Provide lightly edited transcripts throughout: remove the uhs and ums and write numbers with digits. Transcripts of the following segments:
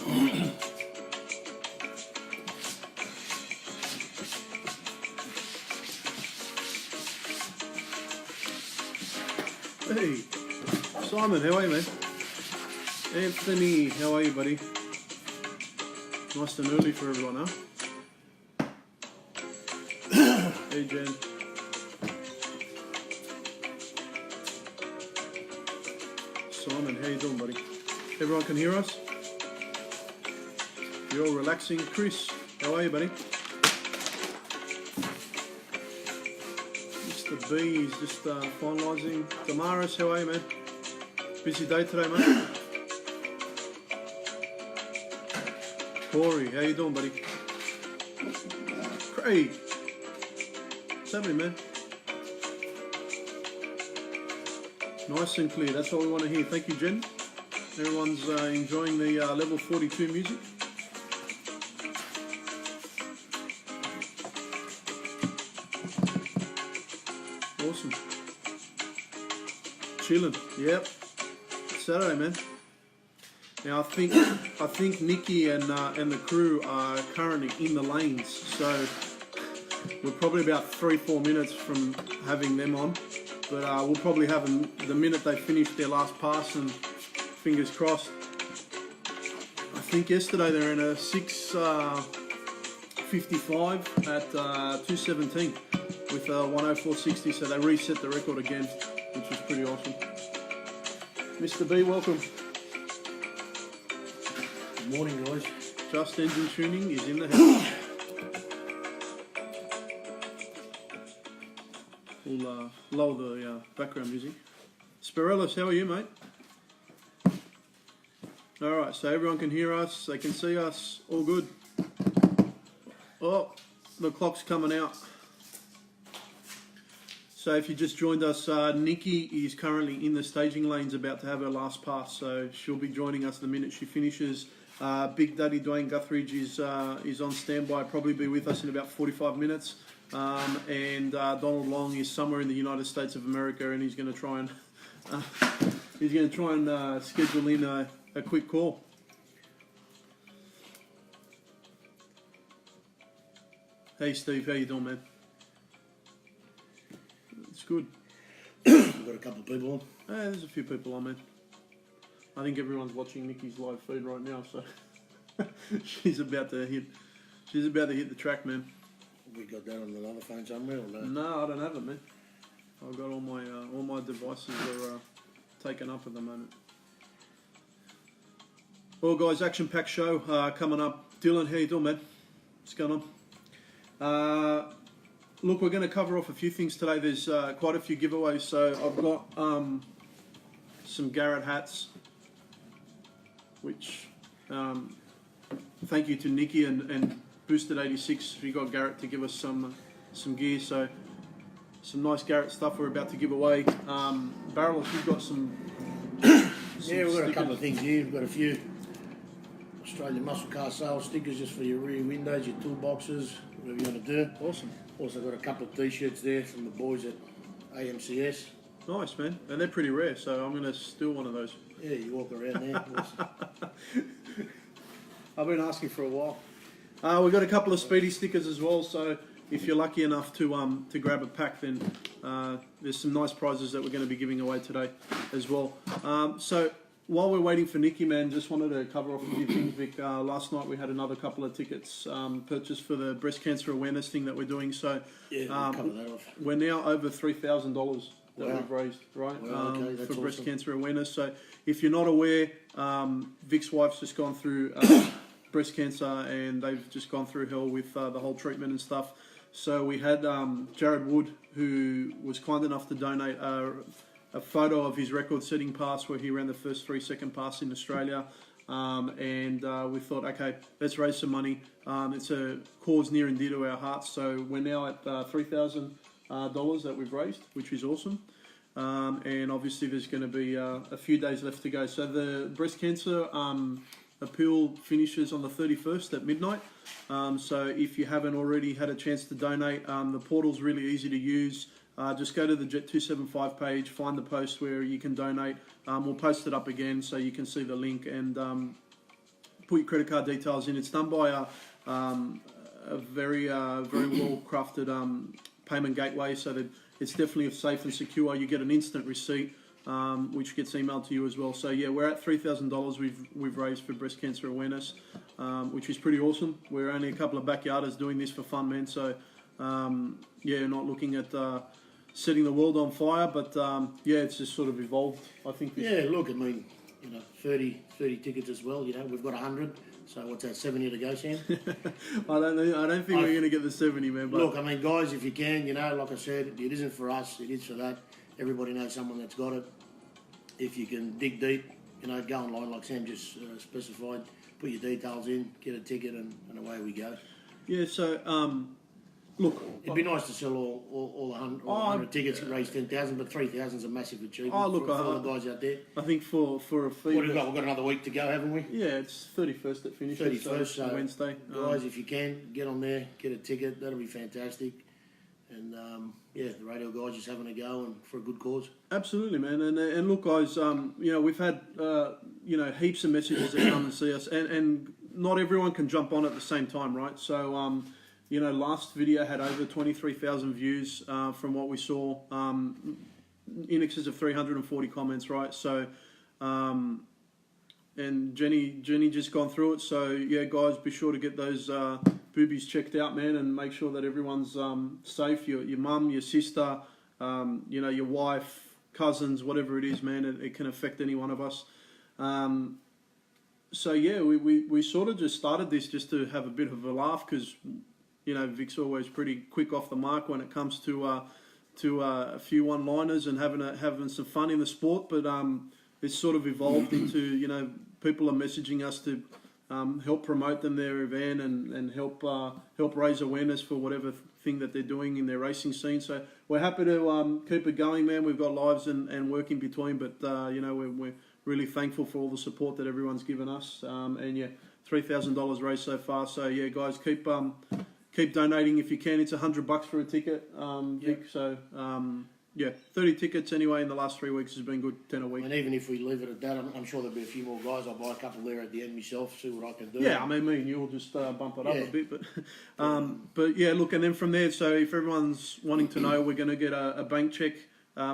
Hey, Simon, how are you, man? Anthony, how are you, buddy? Nice and early for everyone, huh? Hey, Jen. Simon, how you doing, buddy? Everyone can hear us? You're all relaxing. Chris, how are you, buddy? Mr. B is just finalising. Damaris, how are you, man? Busy day today, mate. Corey, how you doing, buddy? Craig, what's happening, man? Nice and clear, that's what we want to hear. Thank you, Jen. Everyone's enjoying the level 42 music. Awesome. Chilling, yep. Saturday, man. Now I think Nikki and the crew are currently in the lanes, so we're probably about 3-4 minutes from having them on. But we'll probably have them the minute they finish their last pass, and fingers crossed. I think yesterday they were in a 6:55 at 2:17 with 1:04.60, so they reset the record again, which was pretty awesome. Mr. B, welcome. Good morning, guys. Just Engine Tuning is in the house. We'll lower the background music. Spirellis, how are you, mate? Alright, so everyone can hear us, they can see us, all good. Oh, the clock's coming out. So if you just joined us, Nikki is currently in the staging lanes about to have her last pass, so she'll be joining us the minute she finishes. Big Daddy Dwayne Guthridge is on standby, probably be with us in about 45 minutes. And Donald Long is somewhere in the United States of America, and he's going to try and schedule in a quick call. Hey Steve, how you doing, man? It's good. We've got a couple of people on. There's a few people on, man. I think everyone's watching Nikki's live feed right now, so she's about to hit the track, man. We got that on another phone somewhere, or no? No, I don't have it, man. I've got all my devices are taken up at the moment. Well, guys, action-packed show coming up. Dylan, how you doing, man? What's going on? Look, we're going to cover off a few things today. There's quite a few giveaways, so I've got some Garrett hats, which thank you to Nikki and Boosted86. We got Garrett to give us some gear, so some nice Garrett stuff we're about to give away. Barrel, if you've got some yeah, we've got stickers. a couple of things here. We've got a few Australian muscle car sales stickers just for your rear windows, your toolboxes, whatever you want to do. Awesome. Also got a couple of t-shirts there from the boys at AMCS. Nice, man. And they're pretty rare, so I'm going to steal one of those. Yeah, you walk around there. I've been asking for a while. We've got a couple of Speedy stickers as well, so if you're lucky enough to grab a pack, then there's some nice prizes that we're going to be giving away today as well. So while we're waiting for Nikki, man, just wanted to cover off a few things, Vic. Last night we had another couple of tickets purchased for the breast cancer awareness thing that we're doing. So Yeah, we'll cover that off. we're now over $3,000 that Wow. we've raised, right, Wow, okay, that's for breast awesome. cancer awareness. So if you're not aware, Vic's wife's just gone through breast cancer, and they've just gone through hell with the whole treatment and stuff. So we had Jared Wood, who was kind enough to donate a photo of his record-setting pass where he ran the first 3-second pass in Australia. And we thought, okay, let's raise some money. It's a cause near and dear to our hearts. So we're now at $3,000 that we've raised, which is awesome. And obviously there's going to be a few days left to go. So the breast cancer appeal finishes on the 31st at midnight. So if you haven't already had a chance to donate, the portal's really easy to use. Just go to the Jet 275 page, find the post where you can donate. We'll post it up again so you can see the link, and put your credit card details in. It's done by a very well crafted payment gateway, so that it's definitely safe and secure. You get an instant receipt, which gets emailed to you as well. So yeah, we're at $3,000 we've raised for breast cancer awareness, which is pretty awesome. We're only a couple of backyarders doing this for fun, man. So yeah, not looking at setting the world on fire, but yeah, it's just sort of evolved, I think. Yeah, look, I mean, 30 tickets as well. We've got 100. So what's that, 70 to go, Sam? I don't think we're going to get the 70, man. But look, I mean, guys, if you can, like I said, it isn't for us. It is for that. Everybody knows someone that's got it. If you can dig deep, go online like Sam just specified, put your details in, get a ticket, and away we go. Yeah, so, look... It'd be nice to sell all 100 tickets and raise 10,000, but 3,000 is a massive achievement for all the guys out there. I think for a fee... What have we got? We've got another week to go, haven't we? Yeah, it's 31st that finishes. 31st, so Wednesday. Guys, if you can, get on there, get a ticket. That'll be fantastic. And yeah, the Radial guys just having a go and for a good cause. Absolutely, man. And look, guys, we've had heaps of messages that come and see us, and not everyone can jump on at the same time, right? So last video had over 23,000 views from what we saw, in excess of 340 comments, right? So and Jenny just gone through it. So yeah, guys, be sure to get those boobies checked out, man, and make sure that everyone's safe. Your mum, your sister, your wife, cousins, whatever it is, man. It can affect any one of us. So yeah, we sort of just started this just to have a bit of a laugh, because Vic's always pretty quick off the mark when it comes to a few one-liners and having some fun in the sport. But it's sort of evolved into people are messaging us to help promote their event and help raise awareness for whatever thing that they're doing in their racing scene. So we're happy to keep it going, man. We've got lives and work in between, but we're really thankful for all the support that everyone's given us. And yeah, $3,000 raised so far. So yeah, guys, keep donating if you can. It's $100 for a ticket, Vic. So yeah, 30 tickets anyway in the last 3 weeks has been good, 10 a week. And even if we leave it at that, I'm sure there'll be a few more guys. I'll buy a couple there at the end myself, see what I can do. Yeah, I mean, me and you'll just bump it up a bit. But yeah, look, and then from there, so if everyone's wanting to know, we're going to get a bank check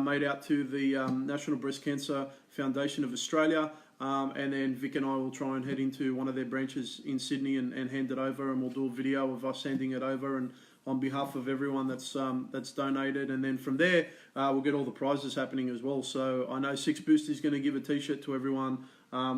made out to the National Breast Cancer Foundation of Australia. And then Vic and I will try and head into one of their branches in Sydney and hand it over, and we'll do a video of us handing it over and on behalf of everyone that's donated. And then from there, we'll get all the prizes happening as well. So I know Six Boost is going to give a t-shirt to everyone.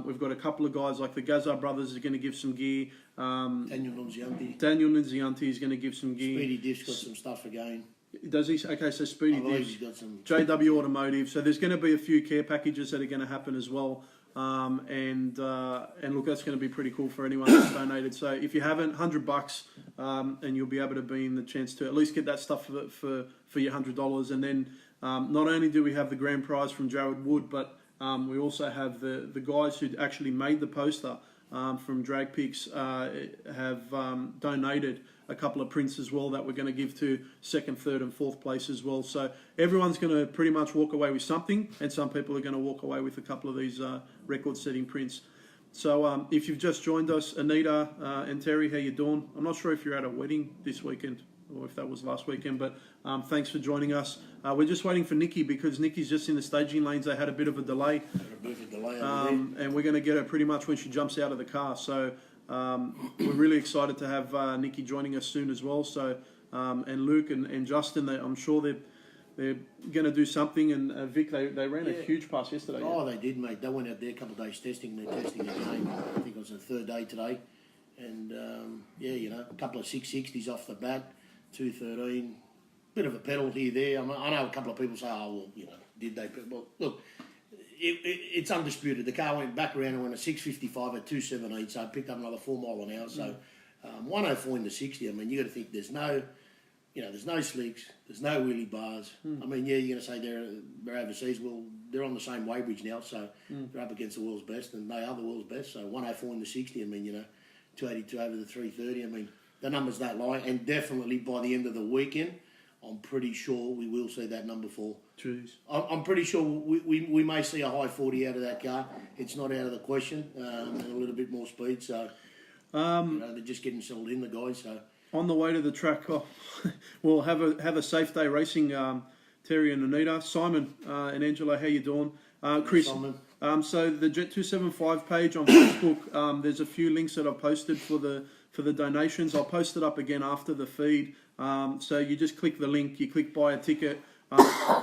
We've got a couple of guys like the Gaza brothers are going to give some gear. Daniel Nunzianti is going to give some gear. Speedy Diffs got some stuff again. Does he? Okay, so Speedy Diffs. Got some JW Automotive. So there's going to be a few care packages that are going to happen as well. And look, that's going to be pretty cool for anyone that's donated. So if you haven't, $100, and you'll be able to be in the chance to at least get that stuff for your $100. And then not only do we have the grand prize from Jared Wood, but we also have the guys who actually made the poster from Drag Pics have donated a couple of prints as well that we're going to give to second, third and fourth place as well. So everyone's going to pretty much walk away with something, and some people are going to walk away with a couple of these record-setting prints. So if you've just joined us, Anita and Terry, how you doing? I'm not sure if you're at a wedding this weekend or if that was last weekend, but thanks for joining us. We're just waiting for Nikki because Nikki's just in the staging lanes. They had a bit of a delay. And we're going to get her pretty much when she jumps out of the car. So we're really excited to have Nikki joining us soon as well. So and Luke and Justin, I'm sure they're going to do something. And Vic, they ran a huge pass yesterday. Oh, they did, mate. They went out there a couple of days testing. They're testing again. I think it was the third day today. And a couple of 660s off the bat, 213. Bit of a pedal here, there. I know a couple of people say, oh, well, did they? Well, look, it's undisputed. The car went back around and went a 655 at 217, so it picked up another 4 mile an hour. So 104 into 60. I mean, you got to think there's no slicks, there's no wheelie bars. I mean, yeah, you're going to say they're overseas. Well, they're on the same weighbridge now, so they're up against the world's best, and they are the world's best. So 104 into 60. I mean, 282 over the 330. I mean, the numbers don't lie, and definitely by the end of the weekend, I'm pretty sure we will see that number fall. Jeez. I'm pretty sure we may see a high 40 out of that car. It's not out of the question, and a little bit more speed. So they're just getting settled in, the guys. So on the way to the track, we'll have a safe day racing. Terry and Anita, Simon and Angela, how you doing? Chris. Simon. So the Jet 275 page on Facebook, there's a few links that I've posted for the donations. I'll post it up again after the feed. So you just click the link, you click buy a ticket.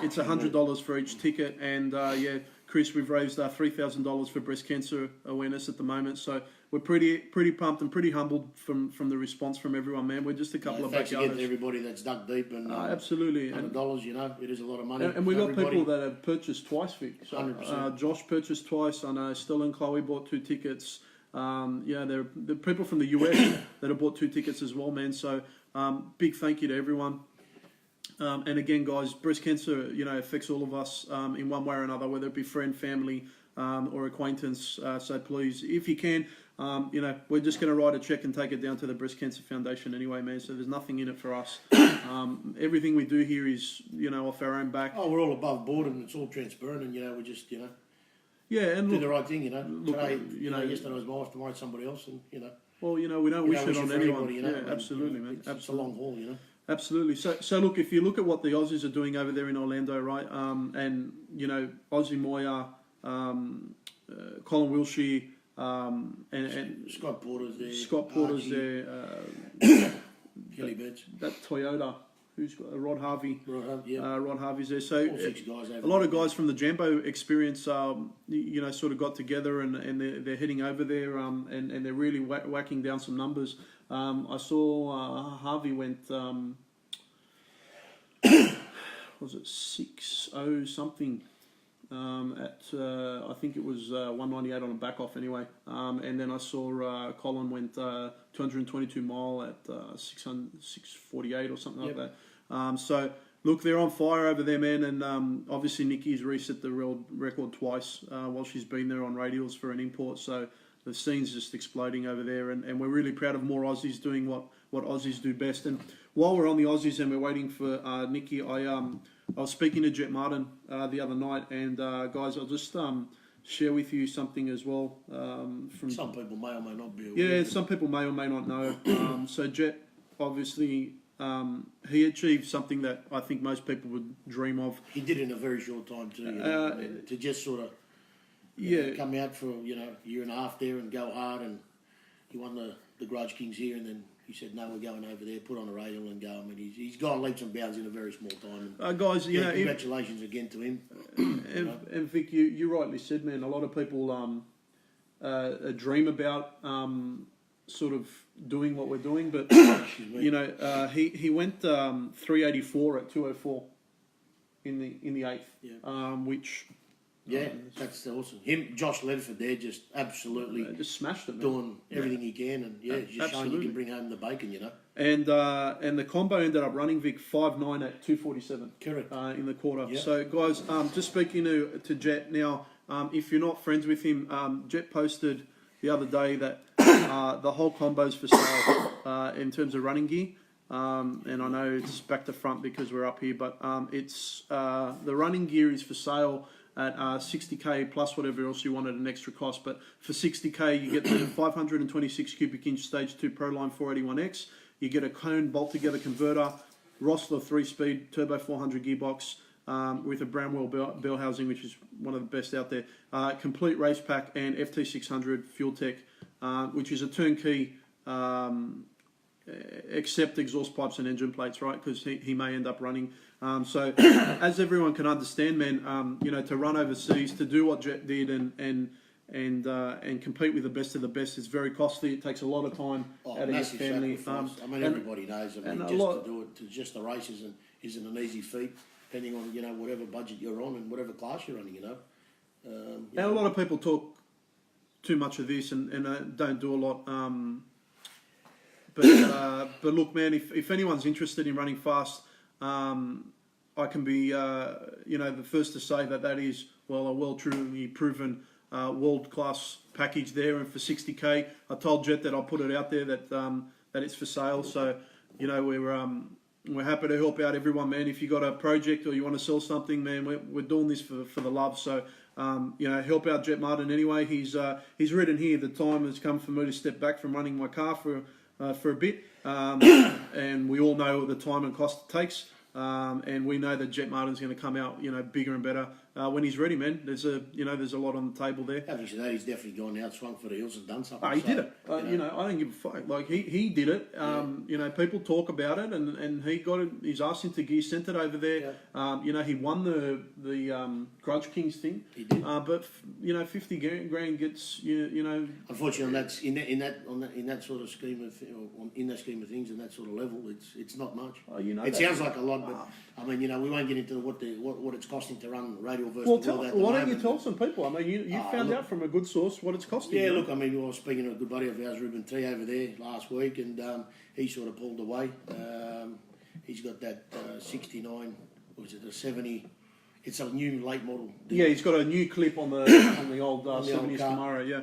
It's $100 for each ticket, and Chris, we've raised $3,000 for breast cancer awareness at the moment. So we're pretty pumped and pretty humbled from the response from everyone, man. We're just a couple of thanks again backyarders. to everybody that's dug deep and absolutely, $100. You know, it is a lot of money. And we got everybody. people that have purchased twice, Vic. So, 100%. Josh purchased twice. I know Stella and Chloe bought 2 tickets. There are people from the US that have bought 2 tickets as well, man. So big thank you to everyone. And again, guys, breast cancer, affects all of us in one way or another, whether it be friend, family, or acquaintance. So please, if you can, we're just going to write a check and take it down to the Breast Cancer Foundation anyway, man. So there's nothing in it for us. Everything we do here is, off our own back. Oh, we're all above board and it's all transparent, and we just, yeah, and do look, the right thing. look, Today, yesterday was my wife, tomorrow it's somebody else, and well, we don't wish it on anyone. Everybody, Yeah, absolutely, man. It's a long haul, Absolutely. So look, if you look at what the Aussies are doing over there in Orlando, right? And Aussie Moya, Colin Wilshire, and Scott Porter's there. Scott Porter's there. Kelly Betts. That Toyota. Who's got Rod Harvey? Rod Harvey's there. So all 6 guys a lot of guys from the Jambo experience, sort of got together and they're heading over there, and they're really whacking down some numbers. I saw Harvey went, was it 6-0 something? At I think it was 198 on a back off anyway. And then I saw Colin went 222 mile at 648 or something like that. So look, they're on fire over there, man. And obviously Nikki's reset the world record twice while she's been there on Radials for an import. So the scene's just exploding over there, and we're really proud of more Aussies doing what Aussies do best. And while we're on the Aussies and we're waiting for Nikki, I was speaking to Jet Martin the other night, and guys, I'll just share with you something as well. From some people may or may not be aware. Yeah, some people may or may not know. So Jet, obviously, he achieved something that I think most people would dream of. He did it in a very short time too. To just sort of come out for a year and a half there and go hard, and he won the Grudge Kings here, and then he said, no, we're going over there, put on a radial and go. I mean, he's gone leaps and bounds in a very small time. And, guys, congratulations again to him. And Vic, you rightly said, man, a lot of people dream about sort of doing what we're doing, but he went 384 at 204 in the 8th, which. Yeah, that's awesome. Josh Ledford there, just absolutely just smashed it, man. Doing everything he can, and just showing you can bring home the bacon, And the combo ended up running Vic 5.9 at 247. Correct. In the quarter. Yeah. So guys, just speaking to Jet now, if you're not friends with him, Jet posted the other day that the whole combo's for sale in terms of running gear. And I know it's back to front because we're up here, but it's the running gear is for sale at 60k plus whatever else you want at an extra cost. But for 60k, you get the 526 cubic inch stage 2 Proline 481X. You get a cone bolt together converter, Rossler 3-speed turbo 400 gearbox with a Bramwell bell housing, which is one of the best out there. Complete race pack and FT600 fuel tech, which is a turnkey. Except exhaust pipes and engine plates, right? Because he may end up running. So as everyone can understand, man, to run overseas, to do what Jet did and compete with the best of the best is very costly. It takes a lot of time out of your family. Everybody knows. To do it to just the races isn't an easy feat, depending on whatever budget you're on and whatever class you're running. And a lot of people talk too much of this and don't do a lot. But look, man, if anyone's interested in running fast, I can be the first to say that is a well truly proven world-class package there. And for 60k, I told Jet that I'll put it out there that it's for sale. So we're We're happy to help out everyone, man. If you got a project or you want to sell something, man, we're doing this for the love. So, you know, help out Jet Martin anyway. He's written here, the time has come for me to step back from running my car for a bit. And we all know the time and cost it takes. And we know that Jet Martin's going to come out, you know, bigger and better when he's ready, man. There's a lot on the table there. Having said that, he's definitely gone out, swung for the hills, and done something. Oh, he did it. You know, I don't give a fuck. Like he did it. You know, people talk about it, and he got it. He's asked into gear, sent it over there. Yeah. You know, he won the Grudge Kings thing. He did. But you know, 50 grand gets you know. Unfortunately, that's in that sort of scheme of in that scheme of things and that sort of level, it's not much. Oh, you know, it sounds like a lot, but I mean, you know, we won't get into what it's costing to run Radial versus well, the world. Why don't you tell some people? I mean, you found out from a good source what it's costing. Yeah, look, I mean, I was speaking to a good buddy of ours, Ruben T, over there last week, and he sort of pulled away. He's got that 69, or is it a 70? It's a new late model. Yeah, he's got a new clip on the old 70s Camaro, yeah.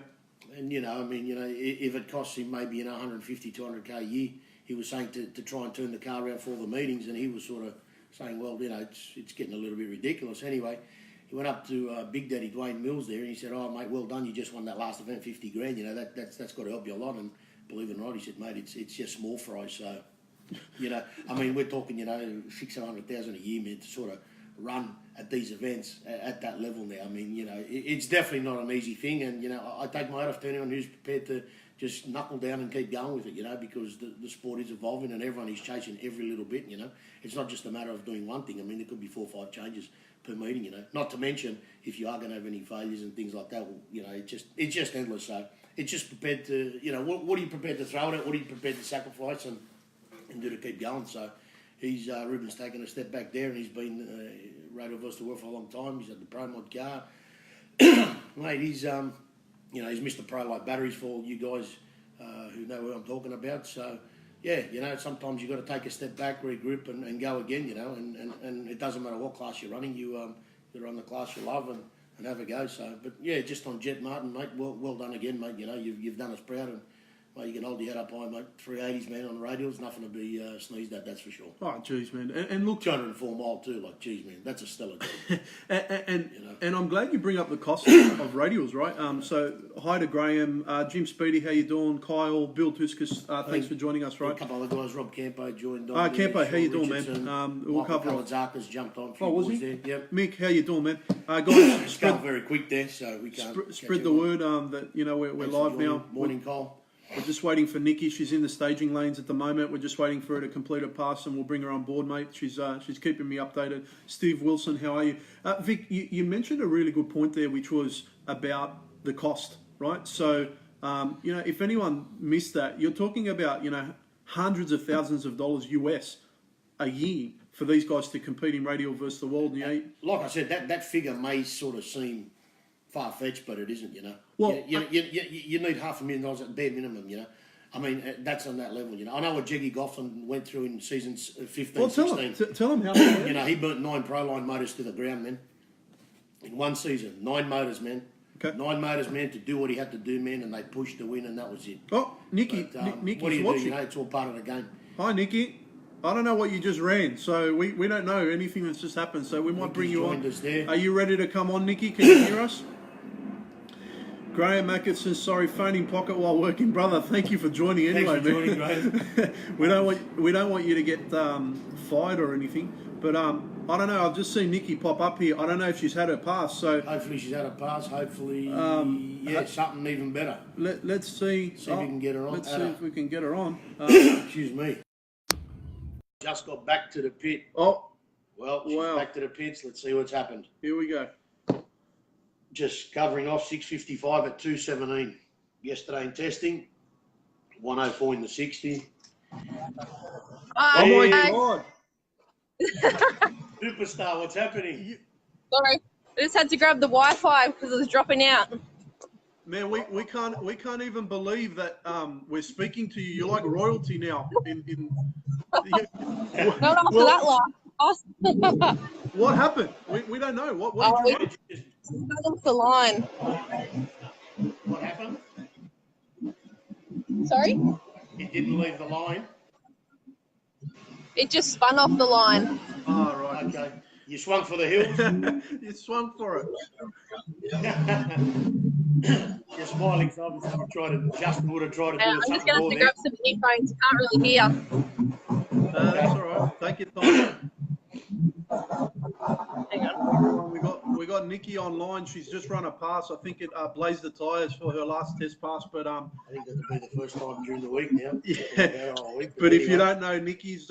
And, you know, I mean, you know, if it costs him maybe 150, 200k a year, he was saying to try and turn the car around for all the meetings, and he was sort of saying, well, you know, it's getting a little bit ridiculous. Anyway, he went up to Big Daddy Dwayne Mills there, and he said, oh, mate, well done, you just won that last event, 50 grand, you know, that's got to help you a lot. And believe it or not, he said, mate, it's just small fries. So, you know, I mean, we're talking, you know, 600,000 a year, man, to sort of run at these events at that level now. I mean, you know, it's definitely not an easy thing, and, you know, I take my hat off to anyone who's prepared to just knuckle down and keep going with it, you know, because the sport is evolving and everyone is chasing every little bit, you know. It's not just a matter of doing one thing. I mean, there could be 4 or 5 changes per meeting, you know. Not to mention, if you are going to have any failures and things like that, well, you know, it's just endless. So it's just prepared to, you know, what are you prepared to throw at it? What are you prepared to sacrifice and do to keep going? So he's, Ruben's taken a step back there, and he's been Radial versus the world for a long time. He's had the Pro Mod car. Mate, he's, you know, he's Mr. Pro Light batteries for all you guys who know what I'm talking about. So, yeah, you know, sometimes you've got to take a step back, regroup, and go again, you know, and it doesn't matter what class you're running, you're on the class you love and have a go. So, but yeah, just on Jet Martin, mate, well done again, mate. You know, you've done us proud, and mate, you can hold your head up high, mate. 380s, man, on radials, nothing to be sneezed at, that's for sure. Oh, geez, man. And look, 204 mile too, like, geez, man, that's a stellar job. and you know? And I'm glad you bring up the cost of radials, right? So, hi to Graham, Jim Speedy, how you doing? Kyle, Bill Tuskus, thanks for joining us, right? A couple of other guys, Rob Campo joined Campo, on. how you doing, Richardson, man? We'll cover off. Zarka's jumped on. Oh, was he? There. Yep. Mick, how you doing, man? Guys, It's going very quick there, so we can't spread the word that, you know, we're live now. Morning, Cole. We're just waiting for Nikki. She's in the staging lanes at the moment. We're just waiting for her to complete her pass, and we'll bring her on board, mate. She's keeping me updated. Steve Wilson, how are you? Vic, you mentioned a really good point there, which was about the cost, right? So, you know, if anyone missed that, you're talking about, you know, hundreds of thousands of dollars US a year for these guys to compete in Radial versus the world. You know, like I said, that figure may sort of seem far-fetched, but it isn't, you know. Well, you need $500,000 at bare minimum, you know. I mean, that's on that level, you know. I know what Jeggy Goffin went through in seasons 15, 16. Tell him how much. You know, he burnt 9 Proline motors to the ground, man. In one season, 9 motors, man. Okay. 9 motors, man, to do what he had to do, man, and they pushed to win, and that was it. Oh, Nikki, Nikki's what do you watching. do? You know, it's all part of the game. Hi, Nikki. I don't know what you just ran, so we don't know anything that's just happened, so we might bring you on. Are you ready to come on, Nikki? Can you hear us? Graham Atkinson, sorry, phone in pocket while working, brother. Thank you for joining anyway, Thanks for joining, Graham. we don't want you to get fired or anything, but I don't know. I've just seen Nikki pop up here. I don't know if she's had her pass, so hopefully she's had a pass. Hopefully, something even better. Let's see. See if we can get her on. Let's see if we can get her on. Excuse me. Just got back to the pit. Oh, well, she's back to the pits. Let's see what's happened. Here we go. Just covering off 655 at 217 yesterday in testing. 104 in the 60. Oh my God! Superstar, what's happening? Sorry, I just had to grab the Wi-Fi because it was dropping out. Man, we can't even believe that we're speaking to you. You're like royalty now. Not after that last. What happened? We don't know. What did you do? That was the line. What happened? Sorry? He didn't leave the line. It just spun off the line. Oh, right. Okay. You swung for the hills? You swung for it. You're smiling, so obviously Justin would have tried to do I'm just something going more to have to there. grab some earphones. Can't really hear. That's all right. Take your time. Hang on. We got Nikki online. She's just run a pass. I think it blazed the tyres for her last test pass, but I think that'll be the first time during the week now. yeah. Week, But if you don't know, Nikki's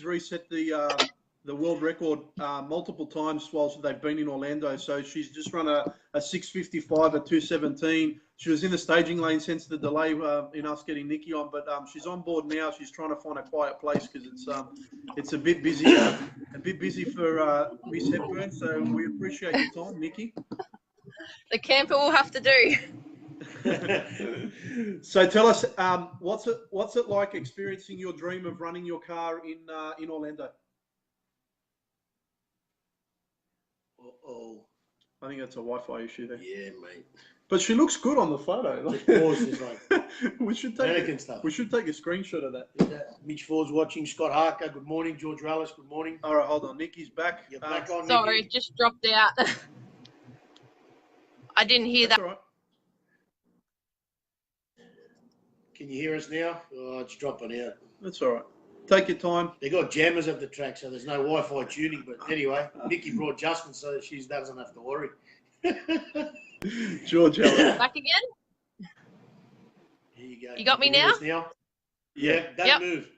reset the world record multiple times whilst they've been in Orlando. So she's just run a 6:55 at 2:17. She was in the staging lane since the delay in us getting Nikki on, but she's on board now. She's trying to find a quiet place because it's a bit busy for Miss Hepburn. So we appreciate your time, Nikki. The camper will have to do. So tell us, what's it like experiencing your dream of running your car in Orlando? Oh, I think that's a Wi-Fi issue there. yeah, mate. But she looks good on the photo. The pause is like we should take mannequin stuff. We should take a screenshot of that. Mitch Ford's watching. Scott Harker, good morning. George Rallis, good morning. All right, hold on. Nikki's back. You're back on, Sorry, Nikki. it just dropped out. I didn't hear That's that. all right. Can you hear us now? Oh, it's dropping out. That's all right. Take your time. They got jammers at the track, so there's no Wi-Fi tuning. But anyway, Nikki brought Justin, so she doesn't have to worry. George Ellis. Back again? Here you go. You got me Can hear now? us now? Yeah. Don't move.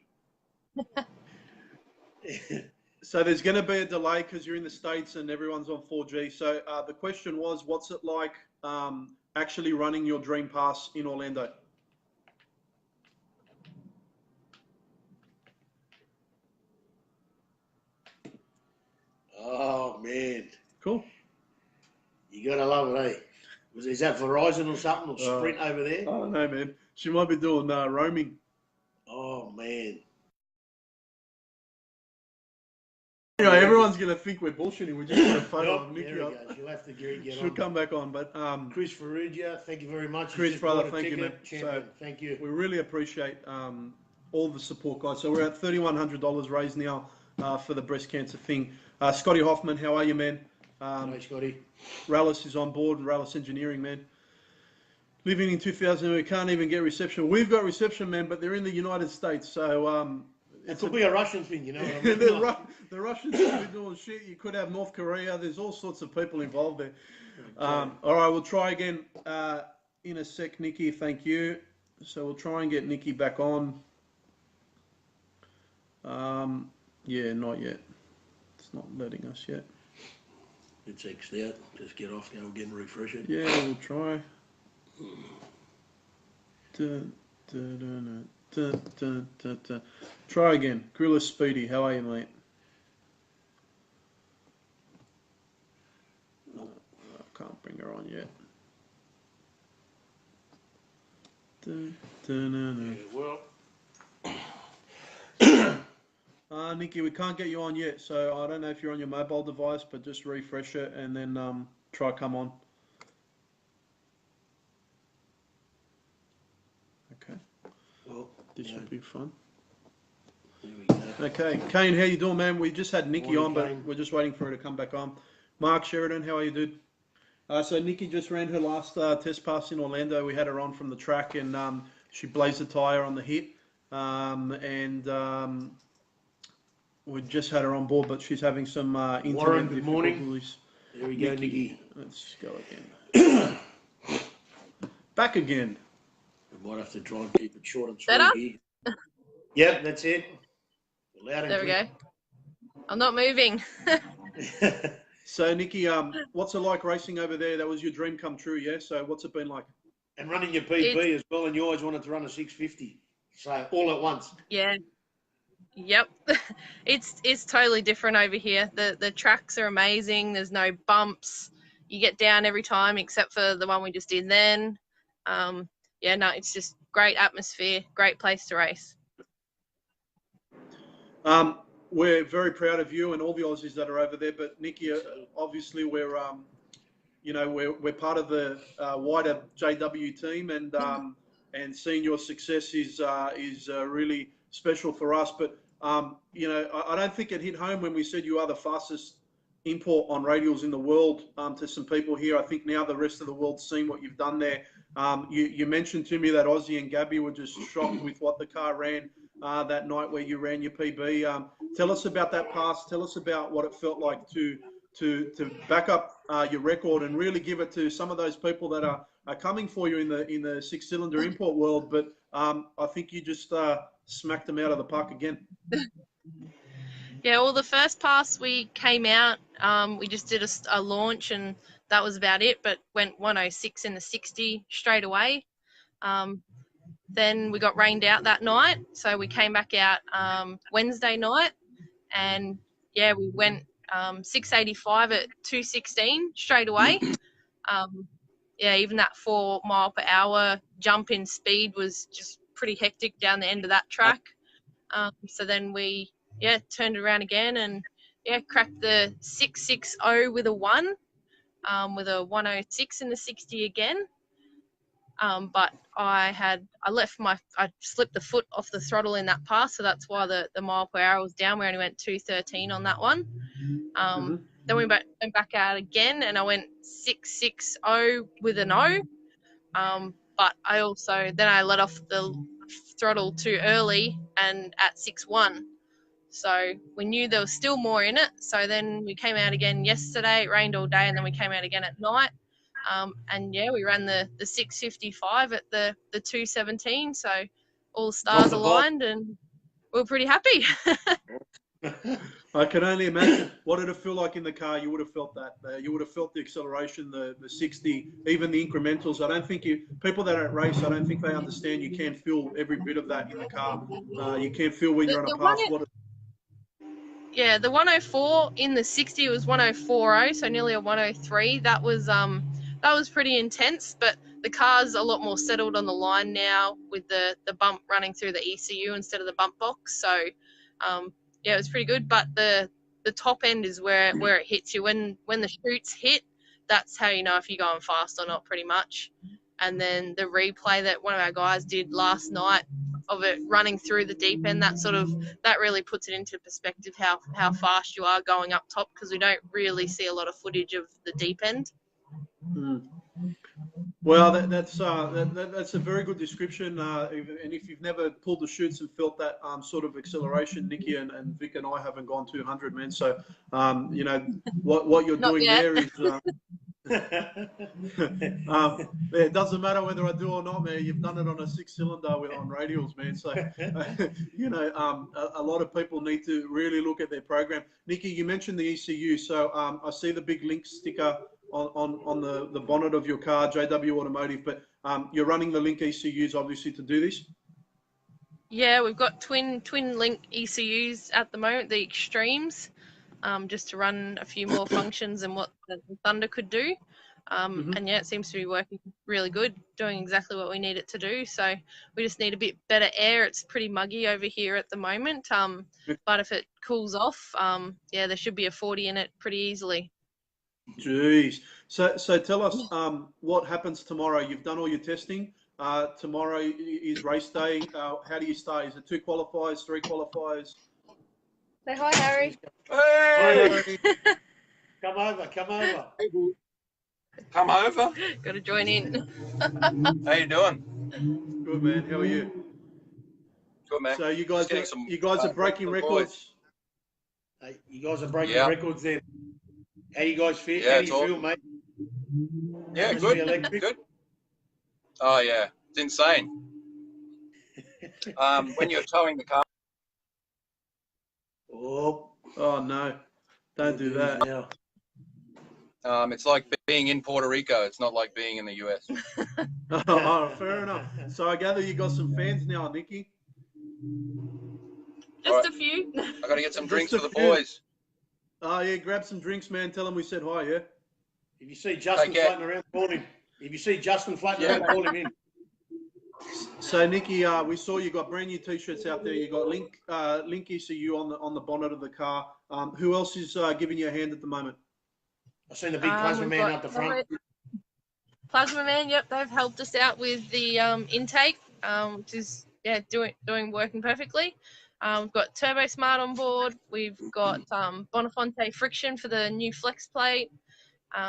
So there's going to be a delay because you're in the States and everyone's on 4G. So the question was, what's it like actually running your dream pass in Orlando? Oh, man. Cool. You got to love it, eh? Is that Verizon or something, or Sprint over there? I don't know, man. She might be doing roaming. Oh, man. Anyway, everyone's going to think we're bullshitting. We just got a photo of Nikki There up. we go. She'll have to get She'll on. come back on. But Chris Ferrugia, thank you very much. Chris, He's just brother, bought a thank you, ticket. man. Champion. So thank you. we really appreciate all the support, guys. So we're at $3,100 raised now for the breast cancer thing. Scotty Hoffman, how are you, man? Hey, Scotty. Rallis is on board, Rallis Engineering, man. Living in 2000, we can't even get reception. We've got reception, man, but they're in the United States, so It could be a Russian thing, you know what I mean? the Russians could be doing shit. You could have North Korea. There's all sorts of people involved there. All right, we'll try again in a sec, Nikki. Thank you. So we'll try and get Nikki back on. Yeah, not yet. It's not letting us yet. It's X'd out. Just get off, go again, refresh it. Yeah, we'll try. Try again. Gorilla Speedy, how are you, mate? I can't bring her on yet. Yeah, well, Nikki, we can't get you on yet, so I don't know if you're on your mobile device, but just refresh it and then try come on. Okay. well, This should be fun. there we go. Okay, Kane, how you doing, man? We just had Nikki Morning, on, but Kane. we're just waiting for her to come back on. Mark Sheridan, how are you, dude? So Nikki just ran her last test pass in Orlando. We had her on from the track, and she blazed the tyre on the hit. We just had her on board, but she's having some internet Warren, good morning. difficulties. There we go, Nikki. Let's go again. Back again. We might have to try and keep it short and sweet Better? here. Yep, that's it. Loud and There we go. I'm not moving. go. So Nikki, what's it like racing over there? That was your dream come true, yeah? So what's it been like? And running your PB as well, and you always wanted to run a 650. So all at once. Yeah. Yep. It's totally different over here. The tracks are amazing. There's no bumps. You get down every time except for the one we just did then. Yeah, no, it's just great atmosphere, great place to race. We're very proud of you and all the Aussies that are over there. But Nikki, obviously we're part of the wider JW team, and seeing your success is really special for us. But You know, I don't think it hit home when we said you are the fastest import on radials in the world to some people here. I think now the rest of the world's seen what you've done there. You mentioned to me that Ozzy and Gabby were just shocked with what the car ran that night where you ran your PB. Tell us about that pass. Tell us about what it felt like to back up your record and really give it to some of those people that are coming for you in the 6-cylinder import world. But I think you just smacked them out of the park again. Yeah, well, the first pass we came out, we just did a launch and that was about it, but went 106 in the 60 straight away. Then we got rained out that night, so we came back out Wednesday night, and yeah, we went 685 at 216 straight away. Yeah, even that 4 mile per hour jump in speed was just pretty hectic down the end of that track. So then we turned around again and cracked the 660 with a 1, with a 106 in the 60 again. But I slipped the foot off the throttle in that pass, so that's why the mile per hour was down. We only went 213 on that one. Then we went back out again, and I went 660 with an O. But I let off the throttle too early and at 6.1. So we knew there was still more in it. So then we came out again yesterday. It rained all day, and then we came out again at night. And we ran the 655 at the 217. So all the stars aligned, and we were pretty happy. I can only imagine. What did it feel like in the car? You would have felt that. You would have felt the acceleration, the 60, even the incrementals. I don't think people that don't race, I don't think they understand. You can't feel every bit of that in the car. You can't feel when you're on a pass. Yeah, the 104 in the 60 was 104.0, so nearly a 103. That was pretty intense, but the car's a lot more settled on the line now with the bump running through the ECU instead of the bump box. So it was pretty good. But the top end is where it hits you. When the chutes hit, that's how you know if you're going fast or not, pretty much. And then the replay that one of our guys did last night of it running through the deep end, that really puts it into perspective how fast you are going up top, because we don't really see a lot of footage of the deep end. Well, that's a very good description. And if you've never pulled the chutes and felt that sort of acceleration, Nikki and Vic and I haven't gone 200, man. So you know what you're doing there is. It doesn't matter whether I do or not, man. You've done it on a 6-cylinder on radials, man. So you know, a lot of people need to really look at their program. Nikki, you mentioned the ECU, so I see the big Link sticker on the bonnet of your car, JW Automotive, but you're running the Link ECUs obviously to do this. Yeah, we've got twin Link ECUs at the moment, the Extremes. Just to run a few more functions than what the Thunder could do. And it seems to be working really good, doing exactly what we need it to do. So we just need a bit better air. It's pretty muggy over here at the moment. But if it cools off, there should be a 40 in it pretty easily. Jeez. So tell us what happens tomorrow. You've done all your testing. Tomorrow is race day. How do you start? Is it 2 qualifiers, 3 qualifiers? Say hi, Harry. Hey! Come over. Come over. Got to join in. How you doing? Good, man. How are you? Good, man. So you guys are breaking records. Hey, you guys are breaking records there. How you guys feel? Yeah, how do you feel, mate? Yeah, good. Good. Oh yeah, it's insane. When you're towing the car. Oh no, don't do that. Now. It's like being in Puerto Rico. It's not like being in the US. Oh, fair enough. So I gather you got some fans now, Nikki. Just a few. I got to get some drinks for the boys. Oh yeah, grab some drinks, man. Tell them we said hi. Yeah. If you see Justin floating around, call him. If you see Justin floating around, call him in. So Nikki, we saw you got brand new T-shirts out there. You got Link ECU on the bonnet of the car. Who else is giving you a hand at the moment? I've seen the big plasma man up the front. Plasma man, yep, they've helped us out with the intake, which is working perfectly. We've got Turbo Smart on board. We've got Bonafonte Friction for the new flex plate. Who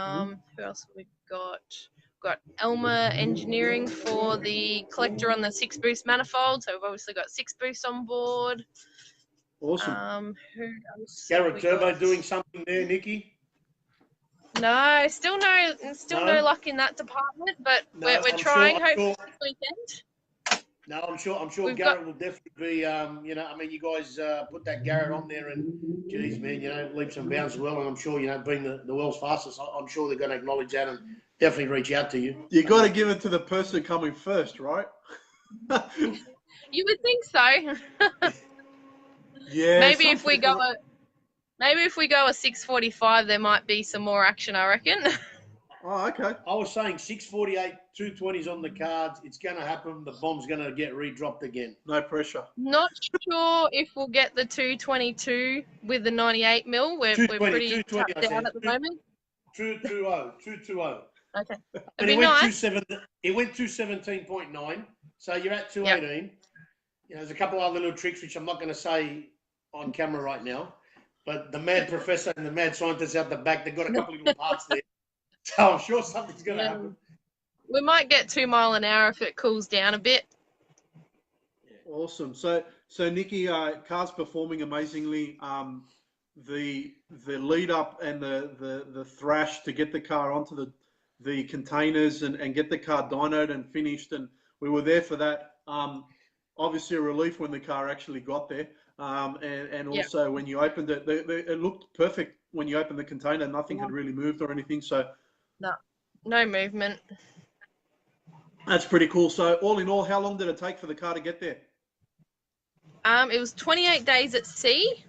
else have we got? We've got Elmer Engineering for the collector on the 6-boost manifold. So we've obviously got 6 boosts on board. Awesome. Who else? Garrett Turbo doing something there, Nikki? No, still no luck in that department, but we're trying. Hopefully this weekend. No, I'm sure Garrett will definitely be. You know, I mean, you guys put that Garrett on there, and geez, man, you know, leaps and bounds as well. And I'm sure, you know, being the world's fastest, I'm sure they're going to acknowledge that and definitely reach out to you. You got to give it to the person coming first, right? You would think so. Yeah. Maybe if we go a 6:45, there might be some more action, I reckon. Oh, okay. I was saying 6:48, 2:20s on the cards. It's going to happen. The bomb's going to get redropped again. No pressure. Not sure if we'll get the 222 with the 98 mil. We're pretty tapped out at the moment. 220. Okay. But It'd be nice. It went 217.9. So you're at 218. Yep. You know, there's a couple other little tricks which I'm not going to say on camera right now. But the mad professor and the mad scientist out the back, they've got a couple of little parts there. So I'm sure something's going to happen. We might get 2 miles an hour if it cools down a bit. Awesome. So Nikki, car's performing amazingly. The lead up and the thrash to get the car onto the containers and get the car dynoed and finished, and we were there for that. Obviously a relief when the car actually got there. And also when you opened it, it looked perfect when you opened the container. Nothing had really moved or anything. So no movement. That's pretty cool. So all in all, how long did it take for the car to get there? It was 28 days at sea,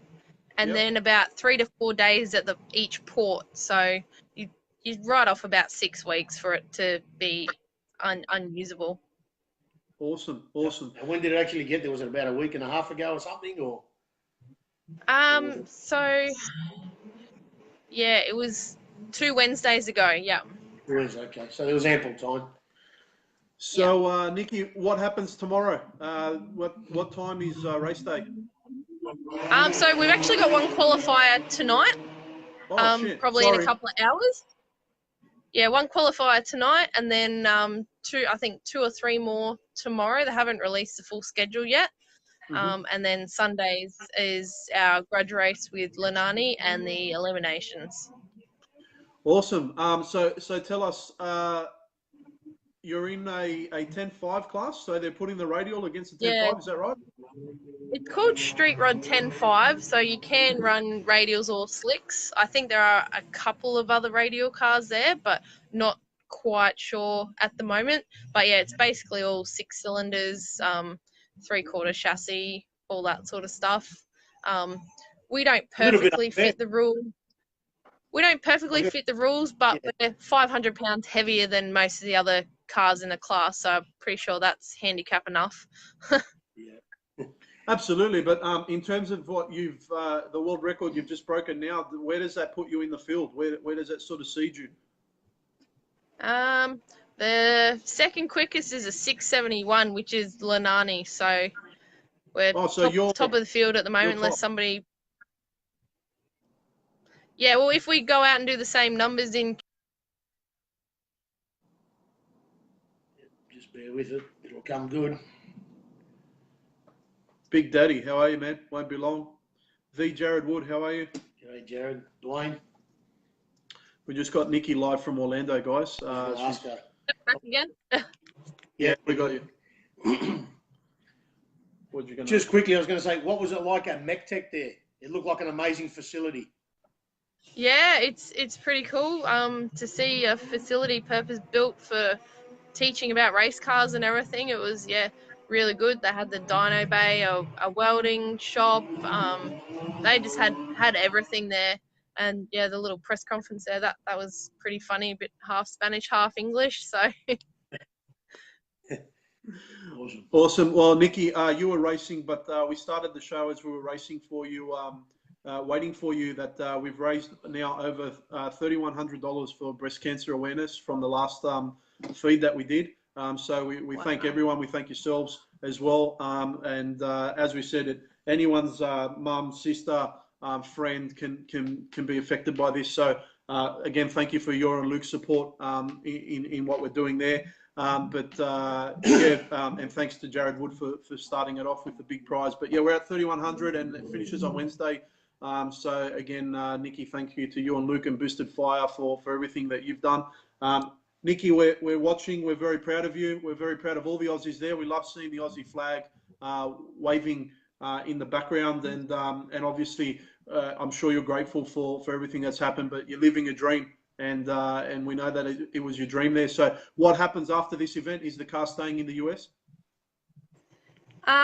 and then about 3 to 4 days at each port. So you write off about 6 weeks for it to be unusable. Awesome. And when did it actually get there? Was it about a week and a half ago or something, or? So yeah, it was 2 Wednesdays ago. Yeah. Okay, so there was ample time. So Nikki, what happens tomorrow? What time is race day? So we've actually got one qualifier tonight. Probably in a couple of hours. Yeah, one qualifier tonight, and then I think 2 or 3 more tomorrow. They haven't released the full schedule yet. And then Sundays is our grudge race with Lenani and the eliminations. Awesome. So tell us, you're in a 10.5 class, so they're putting the radial against the 10.5, is that right? It's called Street Rod 10.5, so you can run radials or slicks. I think there are a couple of other radial cars there, but not quite sure at the moment. But yeah, it's basically all 6 cylinders, 3/4 chassis, all that sort of stuff. We don't perfectly fit the rule. We don't perfectly fit the rules, but we're 500 pounds heavier than most of the other cars in the class, so I'm pretty sure that's handicap enough. Absolutely, but in terms of what you've, the world record you've just broken now, where does that put you in the field? Where does that sort of seed you? The second quickest is a 6:71, which is Lenani, so we're top of the field at the moment, unless somebody... Yeah, well, if we go out and do the same numbers in... Just bear with it. It'll come good. Big Daddy, how are you, man? Won't be long. The Jared Wood, how are you? G'day, Jared. Dwayne. We just got Nikki live from Orlando, guys. Back again? Yeah, we got you. What you gonna... Just quickly, I was going to say, what was it like at MechTech there? It looked like an amazing facility. Yeah, it's pretty cool to see a facility purpose built for teaching about race cars and everything. It was really good. They had the dyno bay, a welding shop. They just had everything there, and the little press conference there that was pretty funny. A bit half Spanish, half English. So awesome. Well, Nikki, you were racing, but we started the show as we were racing for you. Waiting for you that we've raised now over $3,100 for breast cancer awareness from the last feed that we did. So we thank everyone. We thank yourselves as well. And as we said, anyone's mum, sister, friend can be affected by this. So again, thank you for your and Luke's support in what we're doing there. And thanks to Jared Wood for starting it off with the big prize. But yeah, we're at 3,100 and it finishes on Wednesday. So again, Nikki, thank you to you and Luke and Boosted Fire for everything that you've done. Nikki, we're watching. We're very proud of you. We're very proud of all the Aussies there. We love seeing the Aussie flag waving in the background, and obviously, I'm sure you're grateful for everything that's happened. But you're living a dream, and we know that it was your dream there. So, what happens after this event? Is the car staying in the US?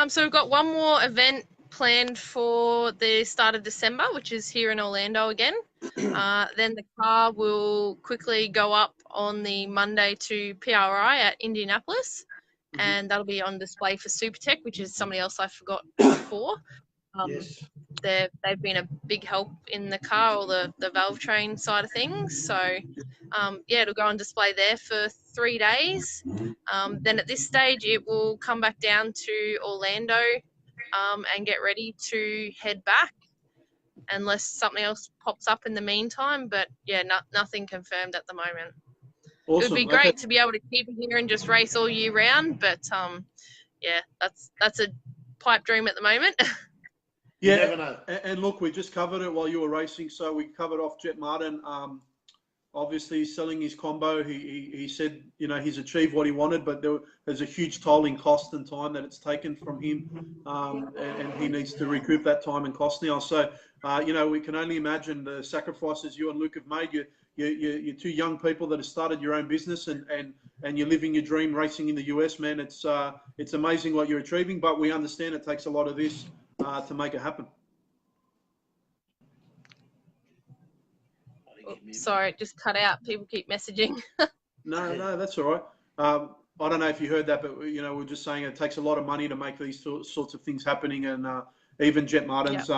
So we've got one more event planned for the start of December, which is here in Orlando again. Then the car will quickly go up on the Monday to PRI at Indianapolis, and that'll be on display for Supertech, which is somebody else I forgot before. Yes. They've been a big help in the car, or the valve train side of things. So, yeah, it'll go on display there for 3 days. Then at this stage, it will come back down to Orlando and get ready to head back, unless something else pops up in the meantime. But yeah, nothing confirmed at the moment. Awesome. It would be great to be able to keep it here and just race all year round, but yeah, that's a pipe dream at the moment. You never know. And look, we just covered it while you were racing. So we covered off Jet Martin. Obviously, selling his combo, he said, you know, he's achieved what he wanted, but there's a huge tolling cost and time that it's taken from him, and he needs to recoup that time and cost now. So, you know, we can only imagine the sacrifices you and Luke have made. You're two young people that have started your own business, and you're living your dream racing in the US, man. It's amazing what you're achieving, but we understand it takes a lot of this to make it happen. Sorry, it just cut out. People keep messaging. No, that's all right. I don't know if you heard that, but you know, we're just saying it takes a lot of money to make these sorts of things happening, and even Jet Martin's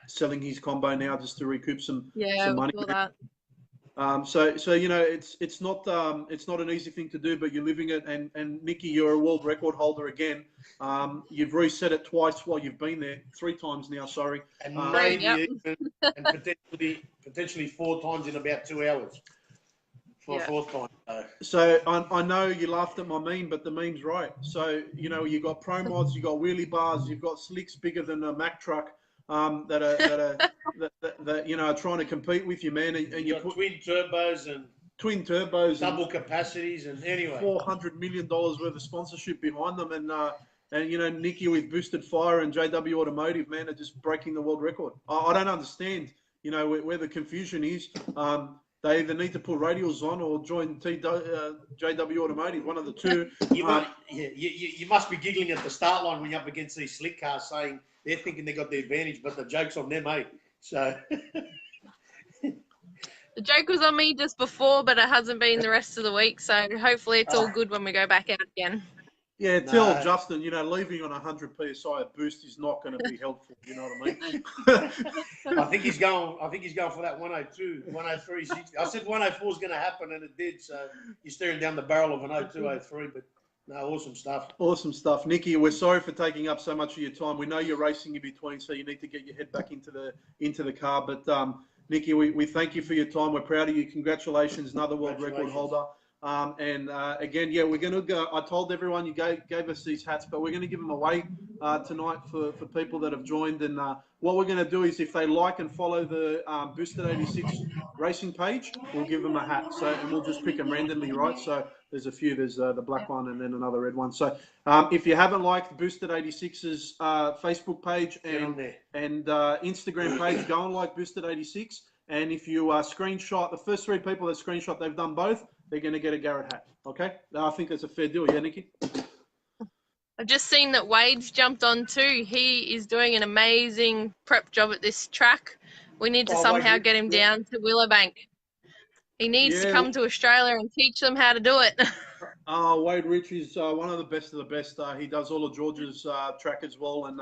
selling his combo now just to recoup some money. Saw that. So you know, it's not an easy thing to do, but you're living it. And Nikki, you're a world record holder again. You've reset it twice while you've been there, 3 times now. Sorry, and maybe even, and potentially 4 times in about 2 hours for a 4th time. So I know you laughed at my meme, but the meme's right. So you know, you got pro mods, you got wheelie bars, you've got slicks bigger than a Mack truck. That you know are trying to compete with you, man, and you put twin turbos, double capacities, and anyway, $400 million worth of sponsorship behind them, and you know, Nikki with Boosted Fire and JW Automotive, man, are just breaking the world record. I don't understand, you know, where the confusion is. They either need to put radials on or join JW Automotive, one of the two. You must be giggling at the start line when you're up against these slick cars, saying they're thinking they got the advantage, but the joke's on them, eh? So the joke was on me just before, but it hasn't been the rest of the week. So hopefully it's all good when we go back out again. Yeah, tell Justin, you know, leaving on 100 PSI at boost is not going to be helpful. You know what I mean? I think he's going for that 102, 103, 60. I said 104 is going to happen, and it did. So you're staring down the barrel of an 02, 03, but. No, awesome stuff. Awesome stuff. Nikki, we're sorry for taking up so much of your time. We know you're racing in between, so you need to get your head back into the car. But Nikki, we thank you for your time. We're proud of you. Congratulations, another world record holder. Again, yeah, we're going to go. I told everyone you gave us these hats, but we're going to give them away tonight for people that have joined. And what we're going to do is, if they like and follow the Boosted86 Racing page, we'll give them a hat. So, and we'll just pick them randomly, right? So there's a few. There's the black one and then another red one. So if you haven't liked Boosted86's Facebook page and Instagram page, go and like Boosted86. And if you screenshot, the first 3 people that screenshot, they've done both, they're going to get a Garrett hat. Okay? I think that's a fair deal. Yeah, Nikki? I've just seen that Wade's jumped on too. He is doing an amazing prep job at this track. We need to somehow get him down to Willowbank. He needs to come to Australia and teach them how to do it. Wade Rich is one of the best of the best. He does all of George's track as well. And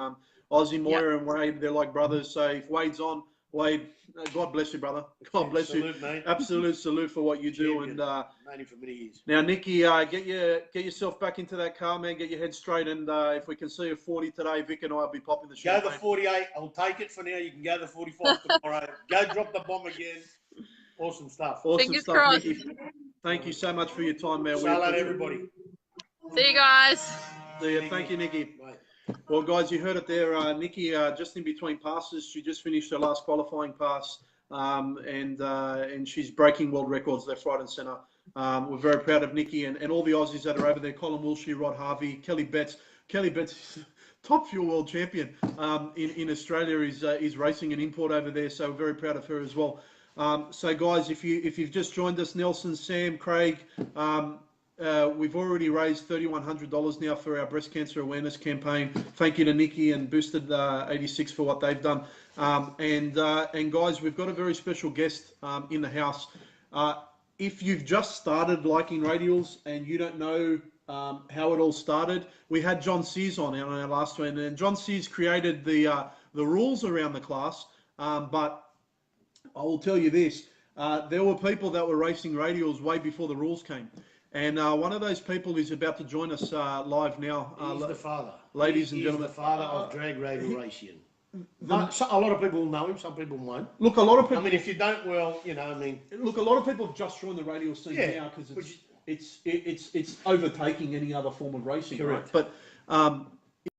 Ozzy Moyer and Wade, they're like brothers. So if Wade's on, Wade, God bless you, brother. God bless Salute, you. mate. Absolute salute for what you do. Champion. And Known him for many years. now, Nikki, get yourself back into that car, man. Get your head straight. And if we can see a 40 today, Vic and I will be popping the Go champagne. the 48. I'll take it for now. You can go the 45 tomorrow. Go drop the bomb again. Awesome stuff. Awesome Fingers stuff, crossed. Nikki. Thank you so much for your time, man. Say hello to everybody. See you guys. See you. Thank you, Nikki. Bye. Well, guys, you heard it there. Nikki, just in between passes, she just finished her last qualifying pass, and she's breaking world records left, right, and centre. We're very proud of Nikki and all the Aussies that are over there. Colin Wilshire, Rod Harvey, Kelly Betts. Kelly Betts is top fuel world champion in Australia. Is racing an import over there, so very proud of her as well. So, guys, if you've just joined us, Nelson, Sam, Craig. We've already raised $3,100 now for our breast cancer awareness campaign. Thank you to Nikki and Boosted86 for what they've done. And guys, we've got a very special guest in the house. If you've just started liking Radials and you don't know how it all started, we had John Sears on our last one, and John Sears created the rules around the class. But I will tell you this: there were people that were racing Radials way before the rules came. And one of those people is about to join us live now. He's the father. Ladies and gentlemen. He's the father of Drag Radial Racing. A lot of people know him, some people won't. Look, a lot of people. I mean, if you don't, well, you know, I mean. Look, a lot of people have just joined the radial scene now because it's overtaking any other form of racing. Correct. Right? But